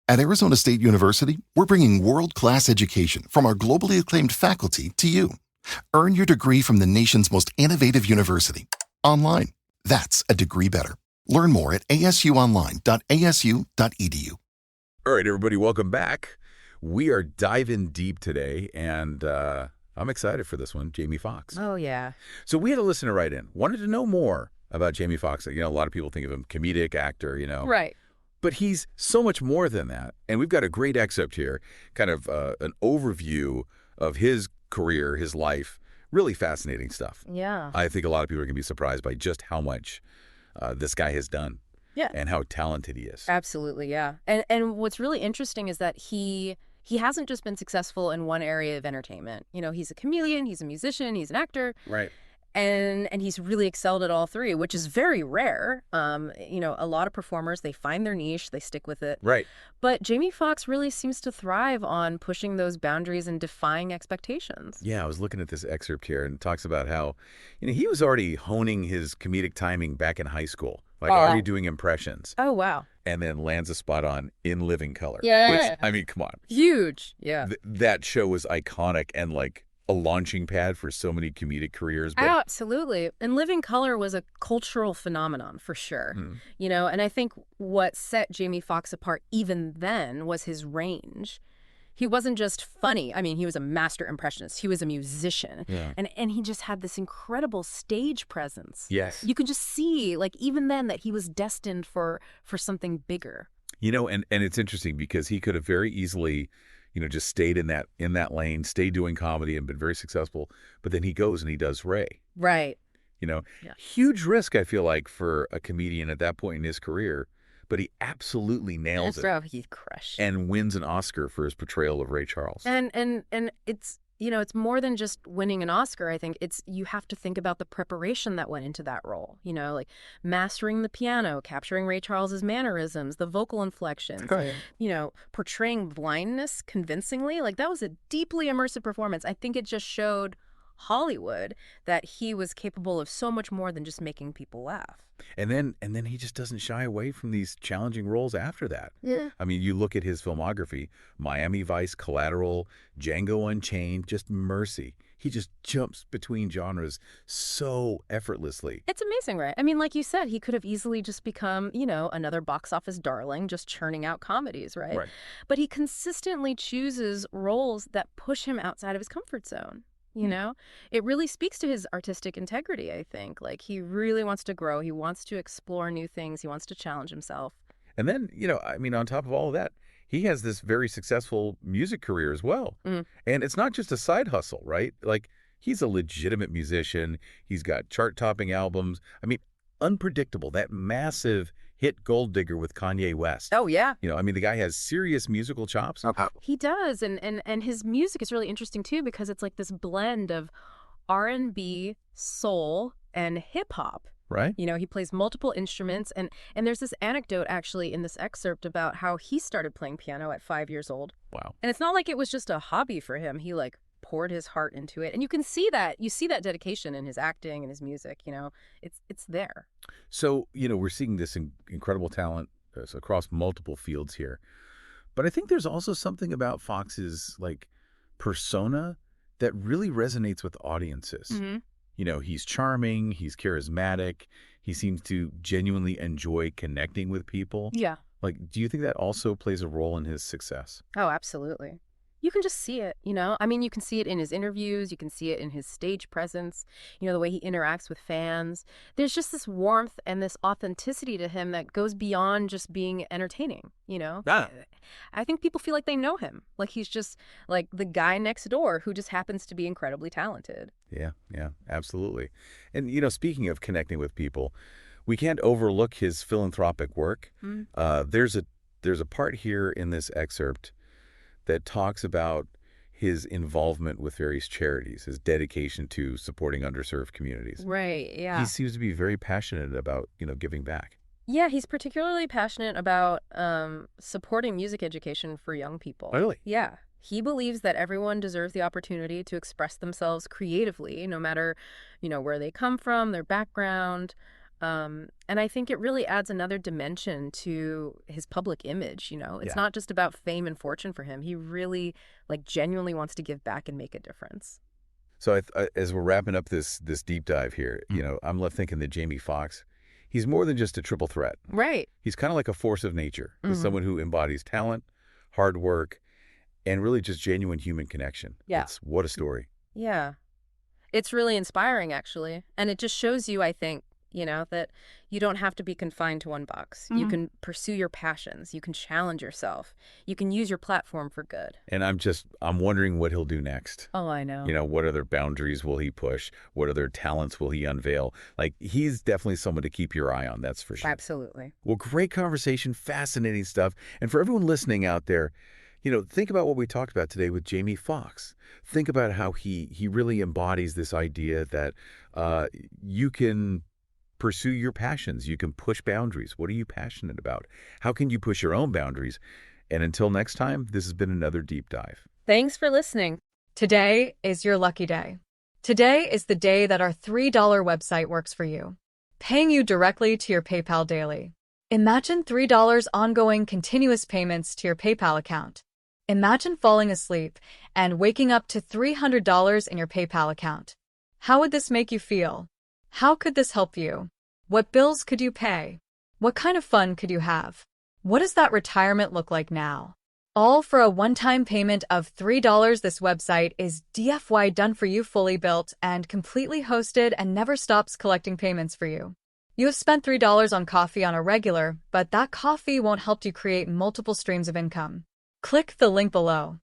At Arizona State University, we're bringing world-class education from our globally acclaimed faculty to you. Earn your degree from the nation's most innovative university. Online. That's a degree better. Learn more at asuonline.asu.edu. All right, everybody, welcome back. We are diving deep today, and I'm excited for this one, Jamie Foxx. Oh, yeah. So we had a listener write in, wanted to know more about Jamie Foxx. You know, a lot of people think of him comedic actor, you know. Right. But he's so much more than that. And we've got a great excerpt here, kind of an overview of his career, his life. Really fascinating stuff. Yeah. I think a lot of people are going to be surprised by just how much this guy has done. Yeah. And how talented he is. Absolutely, yeah. And what's really interesting is that he hasn't just been successful in one area of entertainment. You know, he's a comedian, he's a musician, he's an actor. Right. And he's really excelled at all three, which is very rare. You know, a lot of performers, they find their niche, they stick with it. Right. But Jamie Foxx really seems to thrive on pushing those boundaries and defying expectations. Yeah, I was looking at this excerpt here, and it talks about how, you know, he was already honing his comedic timing back in high school, like already doing impressions. Oh, wow. And then lands a spot on In Living Color. Yeah. Which, I mean, come on. Huge. Yeah. That show was iconic and like a launching pad for so many comedic careers. But absolutely. And Living Color was a cultural phenomenon for sure. You know, and I think what set Jamie Foxx apart even then was his range. He wasn't just funny. I mean, he was a master impressionist. He was a musician. Yeah. And he just had this incredible stage presence. Yes. You could just see, like, even then that he was destined for something bigger. You know, and it's interesting because he could have very easily, you know, just stayed in that lane, stayed doing comedy and been very successful. But then he goes and he does Ray. Right. You know, Yeah. Huge risk, I feel like, for a comedian at that point in his career. But he absolutely nails That's it. how he crushed. And wins an Oscar for his portrayal of Ray Charles. And it's, you know, it's more than just winning an Oscar. I think you have to think about the preparation that went into that role. You know, like mastering the piano, capturing Ray Charles's mannerisms, the vocal inflections, you know, portraying blindness convincingly. Like that was a deeply immersive performance. I think it just showed Hollywood that he was capable of so much more than just making people laugh. And then he just doesn't shy away from these challenging roles after that. Yeah. I mean, you look at his filmography, Miami Vice, Collateral, Django Unchained, just Mercy. He just jumps between genres so effortlessly. It's amazing, right? I mean, like you said, he could have easily just become, you know, another box office darling, just churning out comedies, right? But he consistently chooses roles that push him outside of his comfort zone. You know, it really speaks to his artistic integrity, I think. Like, he really wants to grow. He wants to explore new things. He wants to challenge himself. And then, you know, I mean, on top of all of that, he has this very successful music career as well. And it's not just a side hustle, right? Like, he's a legitimate musician. He's got chart-topping albums. I mean, Unpredictable, that massive hit Gold Digger with Kanye West. Oh, yeah. You know, I mean, the guy has serious musical chops. He does. And his music is really interesting, too, because it's like this blend of R&B, soul, and hip-hop. Right. You know, he plays multiple instruments. And there's this anecdote, actually, in this excerpt about how he started playing piano at 5 years old. Wow. And it's not like it was just a hobby for him. He, like, poured his heart into it. And you can see that. You see that dedication in his acting and his music, you know. It's there. So, you know, we're seeing this incredible talent across multiple fields here. But I think there's also something about Foxx's, like, persona that really resonates with audiences. You know, he's charming, he's charismatic, he seems to genuinely enjoy connecting with people. Yeah. Like, do you think that also plays a role in his success? Oh, absolutely. You can just see it, you know? I mean, you can see it in his interviews. You can see it in his stage presence, you know, the way he interacts with fans. There's just this warmth and this authenticity to him that goes beyond just being entertaining, you know? Yeah. I think people feel like they know him. Like he's just like the guy next door who just happens to be incredibly talented. Yeah, absolutely. And, you know, speaking of connecting with people, we can't overlook his philanthropic work. There's a part here in this excerpt that talks about his involvement with various charities, his dedication to supporting underserved communities. Right, yeah. He seems to be very passionate about, you know, giving back. Yeah, he's particularly passionate about supporting music education for young people. Really? Yeah. He believes that everyone deserves the opportunity to express themselves creatively, no matter, you know, where they come from, their background. And I think it really adds another dimension to his public image, you know? It's Yeah. not just about fame and fortune for him. He really, like, genuinely wants to give back and make a difference. So as we're wrapping up this deep dive here, I'm left thinking that Jamie Foxx, he's more than just a triple threat. Right. He's kind of like a force of nature. He's Mhm. someone who embodies talent, hard work, and really just genuine human connection. Yeah. What a story. Yeah. It's really inspiring, actually. And it just shows you, I think, you know, that you don't have to be confined to one box. You can pursue your passions. You can challenge yourself. You can use your platform for good. And I'm wondering what he'll do next. Oh, I know. What other boundaries will he push? What other talents will he unveil? Like, he's definitely someone to keep your eye on, that's for sure. Absolutely. Well, great conversation, fascinating stuff. And for everyone listening out there, think about what we talked about today with Jamie Foxx. Think about how he really embodies this idea that you can pursue your passions. You can push boundaries. What are you passionate about? How can you push your own boundaries? And until next time, this has been another Deep Dive. Thanks for listening. Today is your lucky day. Today is the day that our $3 website works for you, paying you directly to your PayPal daily. Imagine $3 ongoing continuous payments to your PayPal account. Imagine falling asleep and waking up to $300 in your PayPal account. How would this make you feel? How could this help you? What bills could you pay? What kind of fun could you have? What does that retirement look like now? All for a one-time payment of $3. This website is DFY done for you, fully built and completely hosted, and never stops collecting payments for you. You have spent $3 on coffee on a regular, but that coffee won't help you create multiple streams of income. Click the link below.